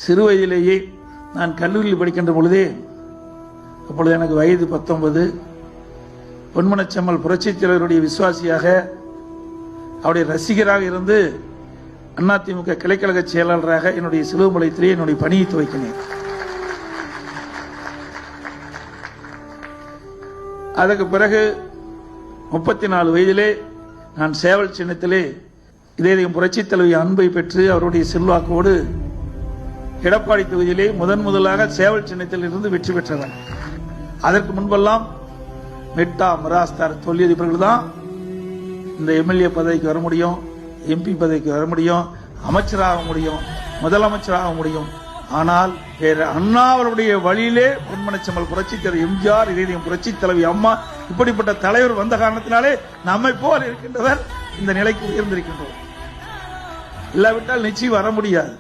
சிறு வயதிலேயே நான் கல்லூரியில் படிக்கின்ற பொழுதே, அப்பொழுது எனக்கு வயது 19, பொன்மனச்செம்மல் புரட்சித் தலைவருடைய விசுவாசியாக அவருடைய ரசிகராக இருந்து அதிமுக கிளைக்கழக செயலாளராக என்னுடைய சிலுவம்பாளையத்திலே என்னுடைய பணியை துவக்கினேன். அதற்கு பிறகு 34 வயதிலே நான் சேவல் சின்னத்திலே இதயம் புரட்சித் தலைவி அன்பை பெற்று அவருடைய செல்வாக்கோடு எடப்பாடி தொகுதியிலே முதலாக சேவல் சின்னத்தில் இருந்து வெற்றி பெற்றவர். அதற்கு முன்பெல்லாம் மெட்டா மிராஸ்தார் தொழிலதிபர்கள் தான் இந்த எம்எல்ஏ பதவிக்கு வர முடியும், எம்பி பதவிக்கு வர முடியும், அமைச்சராக முடியும், முதலமைச்சராக முடியும். ஆனால் வேற அண்ணா அவருடைய வழியிலே பொன்மனச்செம்மல் புரட்சித் தலைவர் எம்ஜிஆர், இதயம் புரட்சித் தலைவி அம்மா, இப்படிப்பட்ட தலைவர் வந்த காரணத்தினாலே நம்மை போல் இருக்கின்றவர் இந்த நிலைக்கு உயர்ந்திருக்கின்றோம். இல்லாவிட்டால் நிச்சயம் வர முடியாது.